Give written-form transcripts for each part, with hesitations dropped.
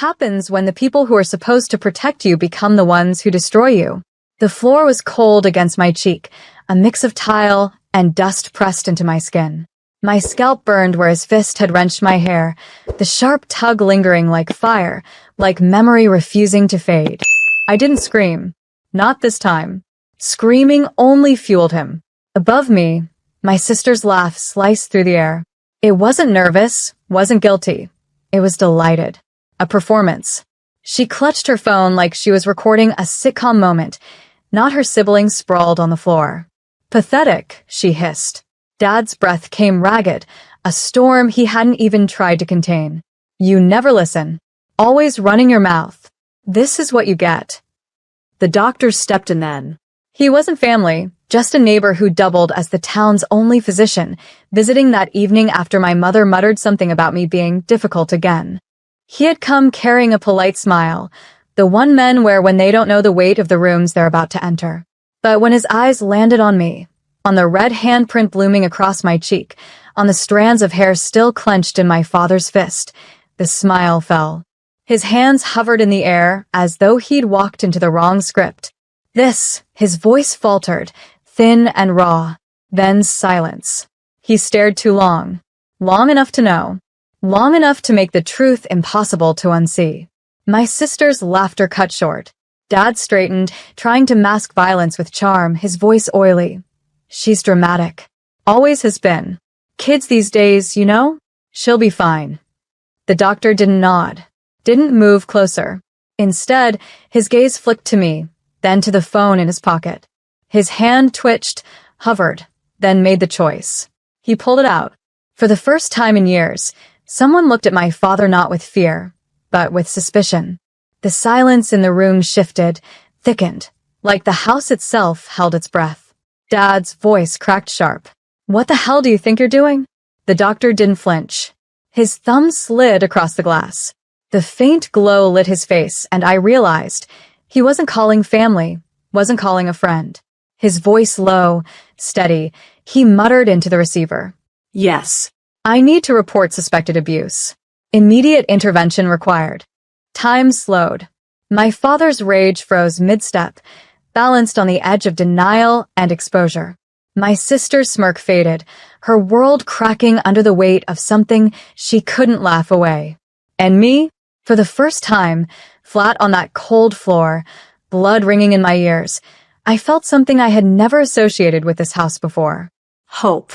happens when the people who are supposed to protect you become the ones who destroy you. The floor was cold against my cheek, a mix of tile and dust pressed into my skin. My scalp burned where his fist had wrenched my hair, the sharp tug lingering like fire, like memory refusing to fade. I didn't scream. Not this time. Screaming only fueled him. Above me, my sister's laugh sliced through the air. It wasn't nervous, wasn't guilty. It was delighted. A performance. She clutched her phone like she was recording a sitcom moment, not her siblings sprawled on the floor. Pathetic, she hissed. Dad's breath came ragged, a storm he hadn't even tried to contain. You never listen. Always running your mouth. This is what you get. The doctor stepped in then. He wasn't family, just a neighbor who doubled as the town's only physician, visiting that evening after my mother muttered something about me being difficult again. He had come carrying a polite smile, the one men wear when they don't know the weight of the rooms they're about to enter. But when his eyes landed on me, on the red handprint blooming across my cheek, on the strands of hair still clenched in my father's fist, the smile fell. His hands hovered in the air as though he'd walked into the wrong script. His voice faltered, thin and raw. Then silence. He stared too long. Long enough to know. Long enough to make the truth impossible to unsee. My sister's laughter cut short. Dad straightened, trying to mask violence with charm, his voice oily. She's dramatic. Always has been. Kids these days, you know? She'll be fine. The doctor didn't nod. Didn't move closer. Instead, his gaze flicked to me, then to the phone in his pocket. His hand twitched, hovered, then made the choice. He pulled it out. For the first time in years, someone looked at my father not with fear, but with suspicion. The silence in the room shifted, thickened, like the house itself held its breath. Dad's voice cracked sharp. What the hell do you think you're doing? The doctor didn't flinch. His thumb slid across the glass. The faint glow lit his face, and I realized he wasn't calling family, wasn't calling a friend. His voice low, steady, he muttered into the receiver. Yes. I need to report suspected abuse. Immediate intervention required. Time slowed. My father's rage froze mid-step, balanced on the edge of denial and exposure. My sister's smirk faded, her world cracking under the weight of something she couldn't laugh away. And me, for the first time, flat on that cold floor, blood ringing in my ears, I felt something I had never associated with this house before. Hope.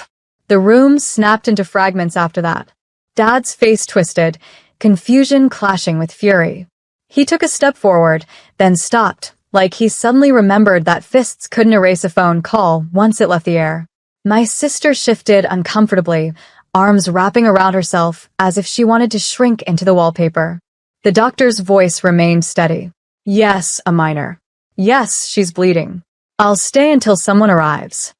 The room snapped into fragments after that. Dad's face twisted, confusion clashing with fury. He took a step forward, then stopped, like he suddenly remembered that fists couldn't erase a phone call once it left the air. My sister shifted uncomfortably, arms wrapping around herself as if she wanted to shrink into the wallpaper. The doctor's voice remained steady. Yes, a minor. Yes, she's bleeding. I'll stay until someone arrives.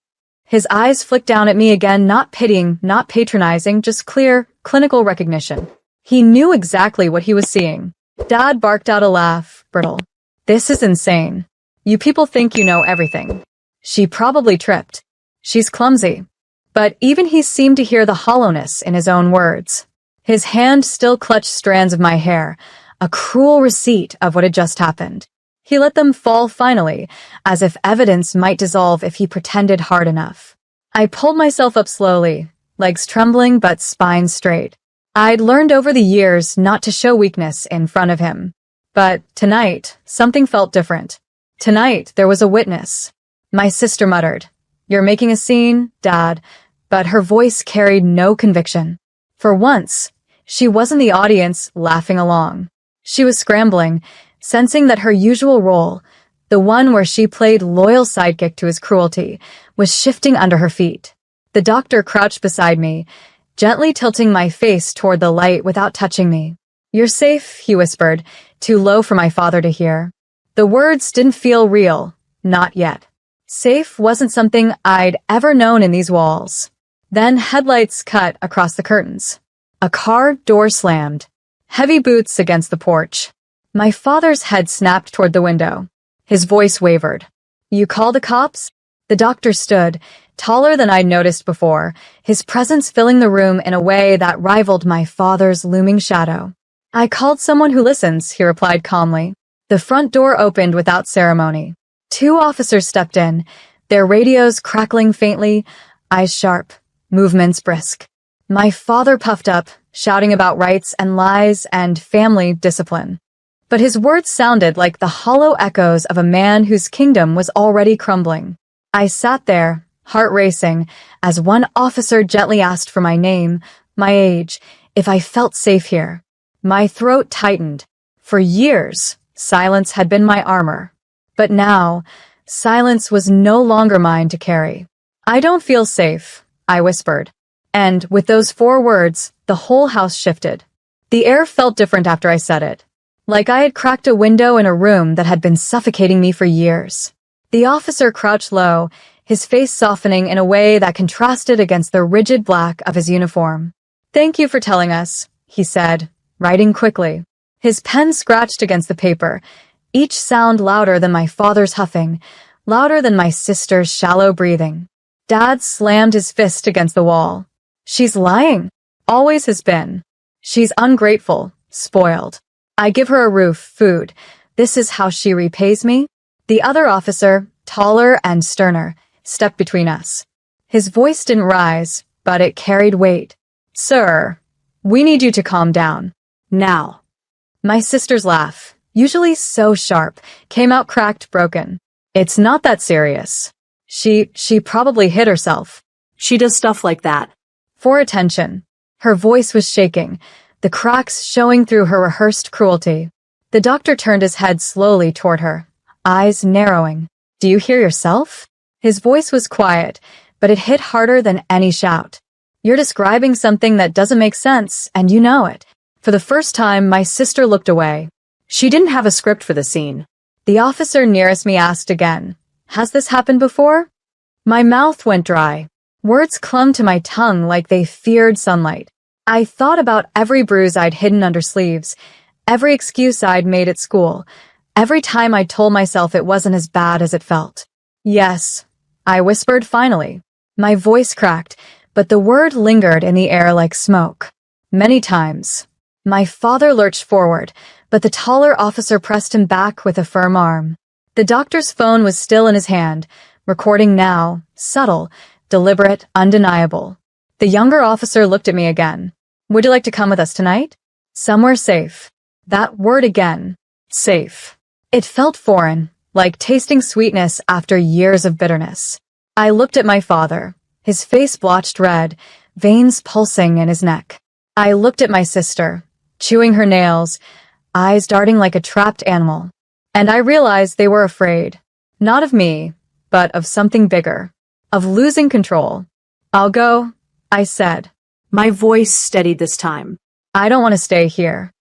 His eyes flicked down at me again, not pitying, not patronizing, just clear, clinical recognition. He knew exactly what he was seeing. Dad barked out a laugh, brittle. This is insane. You people think you know everything. She probably tripped. She's clumsy. But even he seemed to hear the hollowness in his own words. His hand still clutched strands of my hair, a cruel receipt of what had just happened. He let them fall finally, as if evidence might dissolve if he pretended hard enough. I pulled myself up slowly, legs trembling but spine straight. I'd learned over the years not to show weakness in front of him. But tonight, something felt different. Tonight, there was a witness. My sister muttered, "You're making a scene, Dad," but her voice carried no conviction. For once, she wasn't the audience laughing along. She was scrambling, sensing that her usual role, the one where she played loyal sidekick to his cruelty, was shifting under her feet. The doctor crouched beside me, gently tilting my face toward the light without touching me. "You're safe," he whispered, too low for my father to hear. The words didn't feel real, not yet. Safe wasn't something I'd ever known in these walls. Then headlights cut across the curtains. A car door slammed. Heavy boots against the porch. My father's head snapped toward the window. His voice wavered. "You call the cops?" The doctor stood, taller than I'd noticed before, his presence filling the room in a way that rivaled my father's looming shadow. I called someone who listens, he replied calmly. The front door opened without ceremony. 2 officers stepped in, their radios crackling faintly, eyes sharp, movements brisk. My father puffed up, shouting about rights and lies and family discipline. But his words sounded like the hollow echoes of a man whose kingdom was already crumbling. I sat there, heart racing, as one officer gently asked for my name, my age, if I felt safe here. My throat tightened. For years, silence had been my armor. But now, silence was no longer mine to carry. I don't feel safe, I whispered. And with those 4 words, the whole house shifted. The air felt different after I said it. Like I had cracked a window in a room that had been suffocating me for years. The officer crouched low, his face softening in a way that contrasted against the rigid black of his uniform. Thank you for telling us, he said, writing quickly. His pen scratched against the paper, each sound louder than my father's huffing, louder than my sister's shallow breathing. Dad slammed his fist against the wall. She's lying. Always has been. She's ungrateful, spoiled. I give her a roof, food. This is how she repays me? The other officer, taller and sterner, stepped between us. His voice didn't rise, but it carried weight. Sir, we need you to calm down. Now. My sister's laugh, usually so sharp, came out cracked, broken. It's not that serious. She probably hit herself. She does stuff like that. For attention. Her voice was shaking, the cracks showing through her rehearsed cruelty. The doctor turned his head slowly toward her, eyes narrowing. Do you hear yourself? His voice was quiet, but it hit harder than any shout. You're describing something that doesn't make sense, and you know it. For the first time, my sister looked away. She didn't have a script for the scene. The officer nearest me asked again, Has this happened before? My mouth went dry. Words clung to my tongue like they feared sunlight. I thought about every bruise I'd hidden under sleeves, every excuse I'd made at school, every time I told myself it wasn't as bad as it felt. Yes, I whispered finally. My voice cracked, but the word lingered in the air like smoke. Many times. My father lurched forward, but the taller officer pressed him back with a firm arm. The doctor's phone was still in his hand, recording now, subtle, deliberate, undeniable. The younger officer looked at me again. Would you like to come with us tonight? Somewhere safe. That word again. Safe. It felt foreign, like tasting sweetness after years of bitterness. I looked at my father, his face blotched red, veins pulsing in his neck. I looked at my sister, chewing her nails, eyes darting like a trapped animal. And I realized they were afraid. Not of me, but of something bigger. Of losing control. I'll go, I said. My voice steadied this time. I don't want to stay here.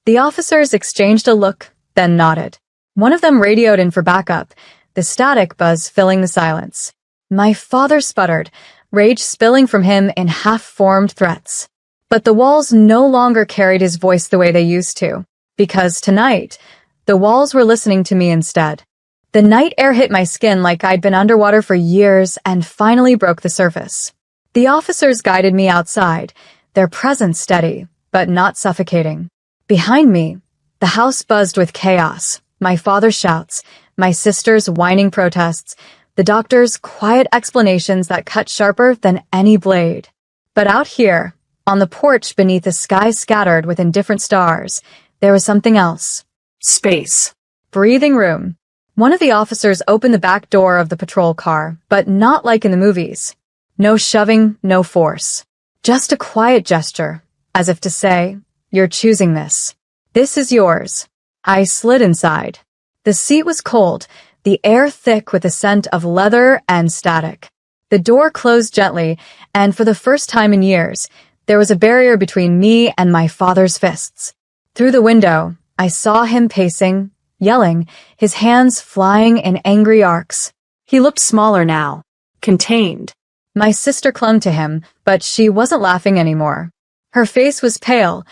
The officers exchanged a look, then nodded. One of them radioed in for backup, the static buzz filling the silence. My father sputtered, rage spilling from him in half-formed threats. But the walls no longer carried his voice the way they used to, because tonight, the walls were listening to me instead. The night air hit my skin like I'd been underwater for years and finally broke the surface. The officers guided me outside, their presence steady, but not suffocating. Behind me, the house buzzed with chaos, my father's shouts, my sister's whining protests, the doctor's quiet explanations that cut sharper than any blade. But out here, on the porch beneath the sky scattered with indifferent stars, there was something else. Space. Breathing room. One of the officers opened the back door of the patrol car, but not like in the movies. No shoving, no force. Just a quiet gesture, as if to say, You're choosing this. This is yours. I slid inside. The seat was cold, the air thick with the scent of leather and static. The door closed gently, and for the first time in years, there was a barrier between me and my father's fists. Through the window, I saw him pacing, yelling, his hands flying in angry arcs. He looked smaller now, contained. My sister clung to him, but she wasn't laughing anymore. Her face was pale,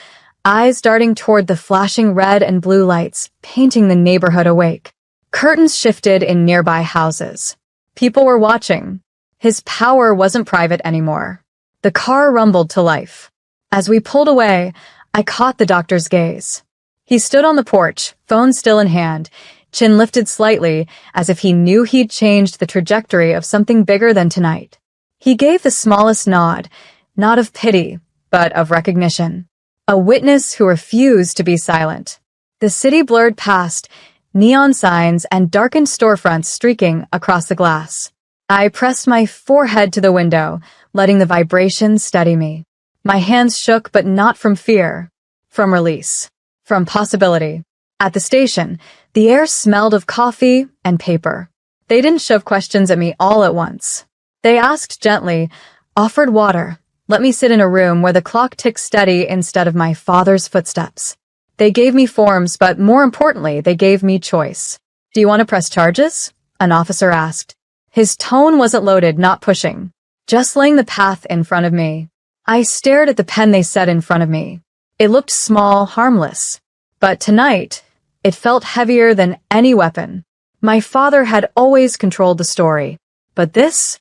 eyes darting toward the flashing red and blue lights, painting the neighborhood awake. Curtains shifted in nearby houses. People were watching. His power wasn't private anymore. The car rumbled to life. As we pulled away, I caught the doctor's gaze. He stood on the porch, phone still in hand, chin lifted slightly, as if he knew he'd changed the trajectory of something bigger than tonight. He gave the smallest nod, not of pity, but of recognition. A witness who refused to be silent. The city blurred past, neon signs and darkened storefronts streaking across the glass. I pressed my forehead to the window, letting the vibration steady me. My hands shook, but not from fear, from release, from possibility. At the station, the air smelled of coffee and paper. They didn't shove questions at me all at once. They asked gently, offered water, let me sit in a room where the clock ticked steady instead of my father's footsteps. They gave me forms, but more importantly, they gave me choice. Do you want to press charges? An officer asked. His tone wasn't loaded, not pushing, just laying the path in front of me. I stared at the pen they set in front of me. It looked small, harmless. But tonight, it felt heavier than any weapon. My father had always controlled the story. But this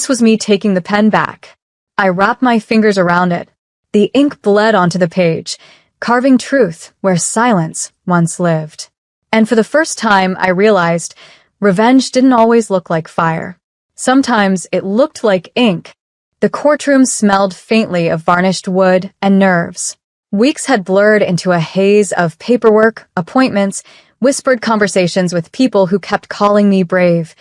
was me taking the pen back. I wrapped my fingers around it. The ink bled onto the page, carving truth where silence once lived. And for the first time, I realized revenge didn't always look like fire. Sometimes it looked like ink. The courtroom smelled faintly of varnished wood and nerves. Weeks had blurred into a haze of paperwork, appointments, whispered conversations with people who kept calling me brave,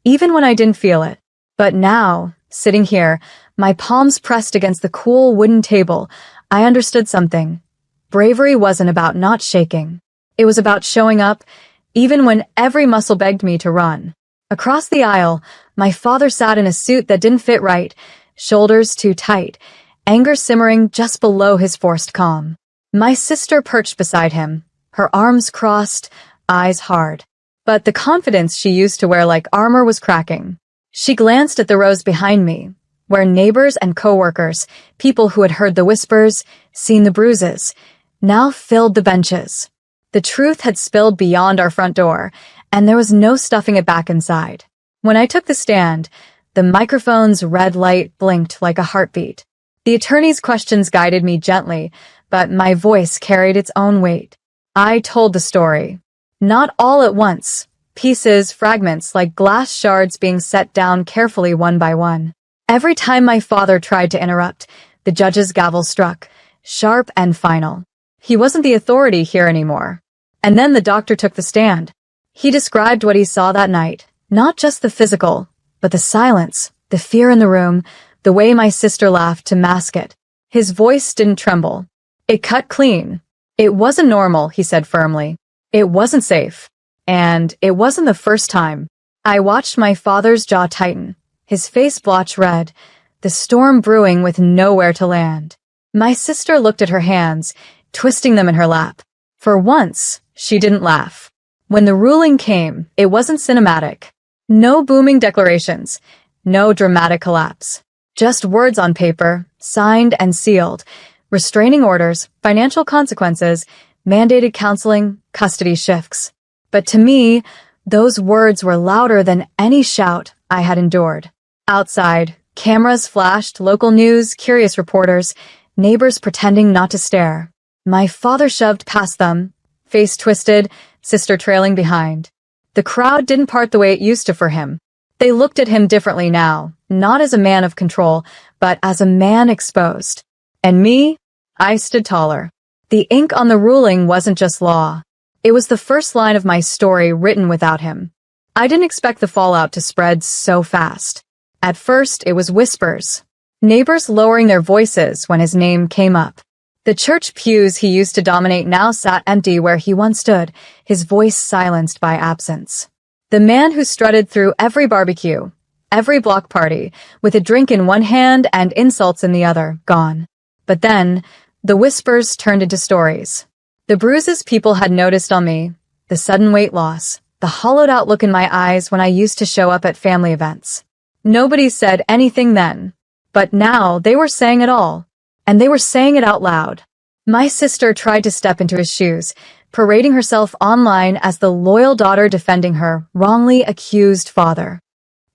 even when I didn't feel it. But now, sitting here, my palms pressed against the cool wooden table, I understood something. Bravery wasn't about not shaking. It was about showing up, even when every muscle begged me to run. Across the aisle, my father sat in a suit that didn't fit right, shoulders too tight, anger simmering just below his forced calm. My sister perched beside him, her arms crossed, eyes hard. But the confidence she used to wear like armor was cracking. She glanced at the rows behind me, where neighbors and coworkers, people who had heard the whispers, seen the bruises, now filled the benches. The truth had spilled beyond our front door, and there was no stuffing it back inside. When I took the stand, the microphone's red light blinked like a heartbeat. The attorney's questions guided me gently, but my voice carried its own weight. I told the story. Not all at once. Pieces, fragments, like glass shards being set down carefully one by one. Every time my father tried to interrupt, the judge's gavel struck, sharp and final. He wasn't the authority here anymore. And then the doctor took the stand. He described what he saw that night, not just the physical, but the silence, the fear in the room, the way my sister laughed to mask it. His voice didn't tremble. It cut clean. It wasn't normal, he said firmly. It wasn't safe. And it wasn't the first time. I watched my father's jaw tighten, his face blotch red, the storm brewing with nowhere to land. My sister looked at her hands, twisting them in her lap. For once, she didn't laugh. When the ruling came, it wasn't cinematic. No booming declarations, no dramatic collapse. Just words on paper, signed and sealed, restraining orders, financial consequences, mandated counseling, custody shifts. But to me, those words were louder than any shout I had endured. Outside, cameras flashed, local news, curious reporters, neighbors pretending not to stare. My father shoved past them, face twisted, sister trailing behind. The crowd didn't part the way it used to for him. They looked at him differently now, not as a man of control, but as a man exposed. And me, I stood taller. The ink on the ruling wasn't just law. It was the first line of my story written without him. I didn't expect the fallout to spread so fast. At first, it was whispers. Neighbors lowering their voices when his name came up. The church pews he used to dominate now sat empty where he once stood, his voice silenced by absence. The man who strutted through every barbecue, every block party, with a drink in one hand and insults in the other, gone. But then, the whispers turned into stories. The bruises people had noticed on me, the sudden weight loss, the hollowed-out look in my eyes when I used to show up at family events. Nobody said anything then, but now they were saying it all, and they were saying it out loud. My sister tried to step into his shoes, parading herself online as the loyal daughter defending her wrongly accused father.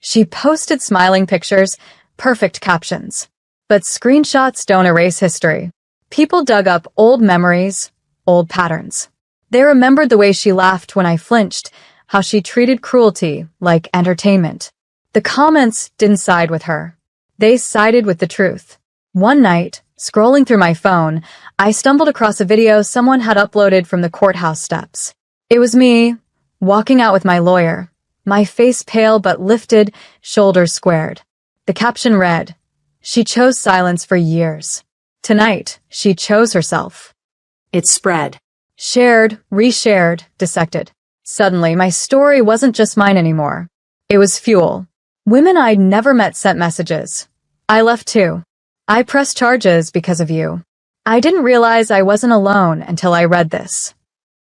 She posted smiling pictures, perfect captions. But screenshots don't erase history. People dug up old memories, old patterns. They remembered the way she laughed when I flinched, how she treated cruelty like entertainment. The comments didn't side with her. They sided with the truth. One night, scrolling through my phone, I stumbled across a video someone had uploaded from the courthouse steps. It was me, walking out with my lawyer, my face pale but lifted, shoulders squared. The caption read, "She chose silence for years. Tonight, she chose herself." It spread. Shared, reshared, dissected. Suddenly, my story wasn't just mine anymore. It was fuel. Women I'd never met sent messages. I left too. I pressed charges because of you. I didn't realize I wasn't alone until I read this.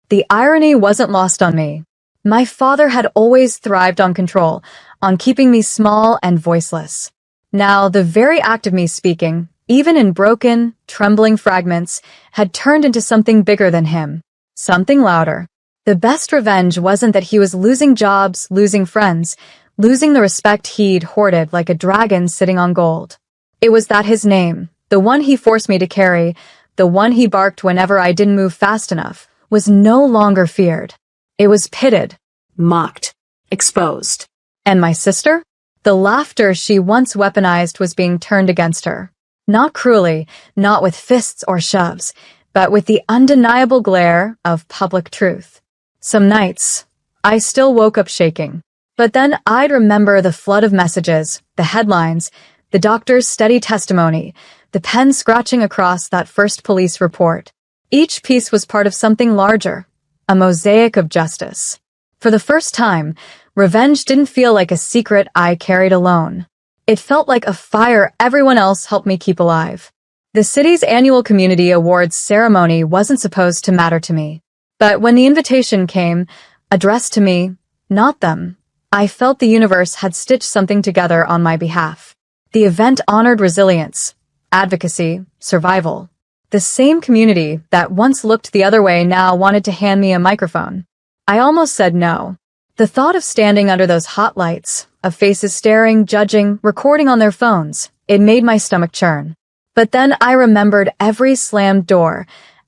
The irony wasn't lost on me. My father had always thrived on control, on keeping me small and voiceless. Now, the very act of me speaking, even in broken, trembling fragments, had turned into something bigger than him. Something louder. The best revenge wasn't that he was losing jobs, losing friends, losing the respect he'd hoarded like a dragon sitting on gold. It was that his name, the one he forced me to carry, the one he barked whenever I didn't move fast enough, was no longer feared. It was pitted, mocked, exposed. And my sister? The laughter she once weaponized was being turned against her. Not cruelly, not with fists or shoves, but with the undeniable glare of public truth. Some nights, I still woke up shaking. But then I'd remember the flood of messages, the headlines, the doctor's steady testimony, the pen scratching across that first police report. Each piece was part of something larger, a mosaic of justice. For the first time, revenge didn't feel like a secret I carried alone. It felt like a fire everyone else helped me keep alive. The city's annual community awards ceremony wasn't supposed to matter to me. But when the invitation came, addressed to me, not them, I felt the universe had stitched something together on my behalf. The event honored resilience, advocacy, survival. The same community that once looked the other way now wanted to hand me a microphone. I almost said no. The thought of standing under those hot lights, of faces staring, judging, recording on their phones, it made my stomach churn. But then I remembered every slammed door,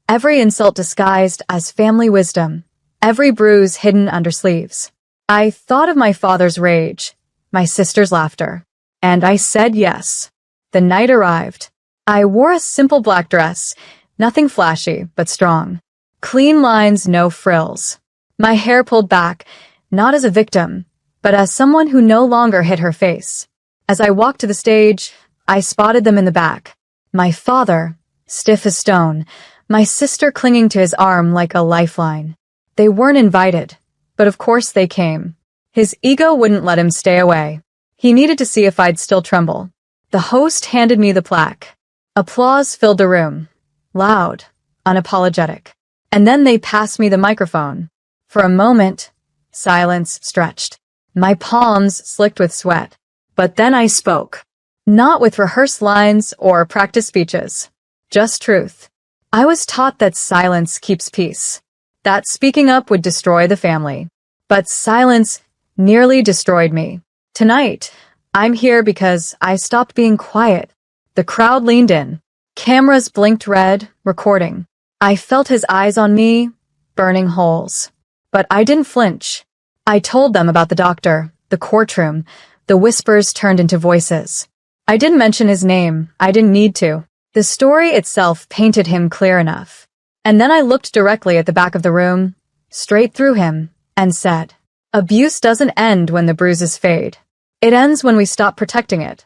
every insult disguised as family wisdom, every bruise hidden under sleeves. I thought of my father's rage, my sister's laughter, and I said yes. The night arrived. I wore a simple black dress, nothing flashy, but strong. Clean lines, no frills. My hair pulled back, not as a victim, but as someone who no longer hid her face. As I walked to the stage, I spotted them in the back. My father, stiff as stone, my sister clinging to his arm like a lifeline. They weren't invited, but of course they came. His ego wouldn't let him stay away. He needed to see if I'd still tremble. The host handed me the plaque. Applause filled the room. Loud, unapologetic. And then they passed me the microphone. For a moment, silence stretched. My palms slicked with sweat. But then I spoke. Not with rehearsed lines or practice speeches. Just truth. I was taught that silence keeps peace. That speaking up would destroy the family. But silence nearly destroyed me. Tonight, I'm here because I stopped being quiet. The crowd leaned in. Cameras blinked red, recording. I felt his eyes on me, burning holes. But I didn't flinch. I told them about the doctor, the courtroom. The whispers turned into voices. I didn't mention his name. I didn't need to. The story itself painted him clear enough. And then I looked directly at the back of the room, straight through him, and said, "Abuse doesn't end when the bruises fade. It ends when we stop protecting it."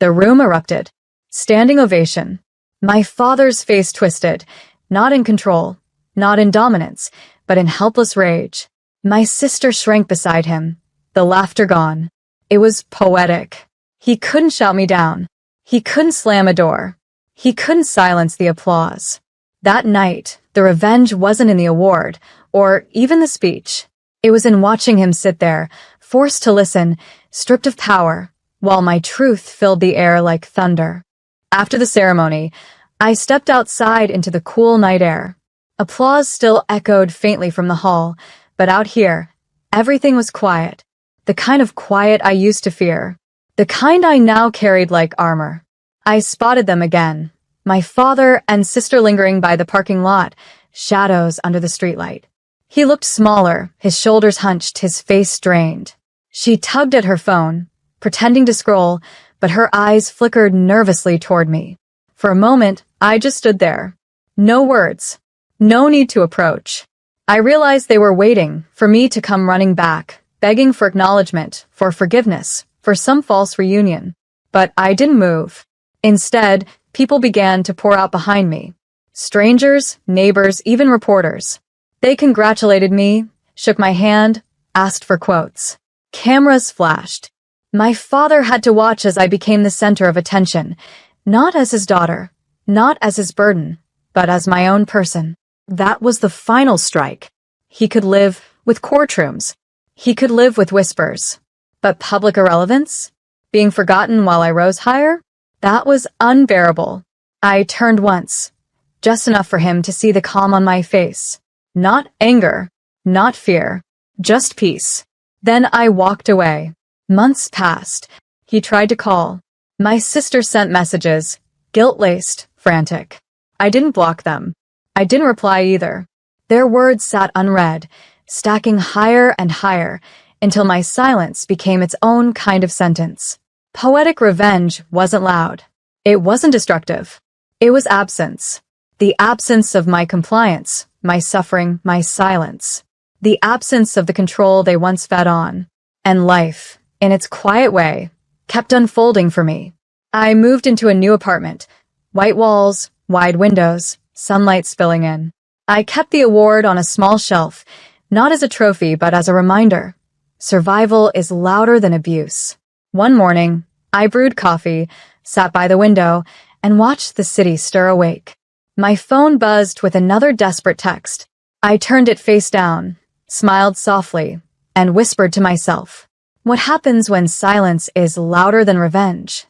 The room erupted. Standing ovation. My father's face twisted, not in control, not in dominance, but in helpless rage. My sister shrank beside him, the laughter gone. It was poetic. He couldn't shout me down. He couldn't slam a door. He couldn't silence the applause. That night, the revenge wasn't in the award, or even the speech. It was in watching him sit there, forced to listen, stripped of power, while my truth filled the air like thunder. After the ceremony, I stepped outside into the cool night air. Applause still echoed faintly from the hall, but out here, everything was quiet. The kind of quiet I used to fear. The kind I now carried like armor. I spotted them again. My father and sister lingering by the parking lot, shadows under the streetlight. He looked smaller, his shoulders hunched, his face strained. She tugged at her phone, pretending to scroll, but her eyes flickered nervously toward me. For a moment, I just stood there. No words. No need to approach. I realized they were waiting for me to come running back, begging for acknowledgement, for forgiveness, for some false reunion. But I didn't move. Instead, people began to pour out behind me. Strangers, neighbors, even reporters. They congratulated me, shook my hand, asked for quotes. Cameras flashed. My father had to watch as I became the center of attention, not as his daughter, not as his burden, but as my own person. That was the final strike. He could live with courtrooms. He could live with whispers. But public irrelevance? Being forgotten while I rose higher? That was unbearable. I turned once, just enough for him to see the calm on my face. Not anger, not fear, just peace. Then I walked away. Months passed. He tried to call. My sister sent messages, guilt-laced, frantic. I didn't block them. I didn't reply either. Their words sat unread, stacking higher and higher, until my silence became its own kind of sentence. Poetic revenge wasn't loud. It wasn't destructive. It was absence. The absence of my compliance, my suffering, my silence. The absence of the control they once fed on. And life, in its quiet way, kept unfolding for me. I moved into a new apartment. White walls, wide windows, sunlight spilling in. I kept the award on a small shelf, not as a trophy but as a reminder. Survival is louder than abuse. One morning, I brewed coffee, sat by the window, and watched the city stir awake. My phone buzzed with another desperate text. I turned it face down, smiled softly, and whispered to myself, "What happens when silence is louder than revenge?"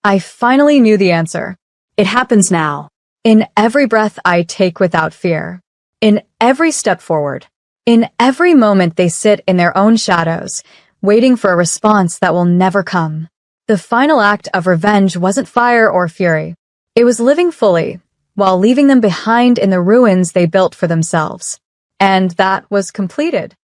I finally knew the answer. It happens now. In every breath I take without fear. In every step forward. In every moment they sit in their own shadows, waiting for a response that will never come. The final act of revenge wasn't fire or fury. It was living fully, while leaving them behind in the ruins they built for themselves. And that was completed.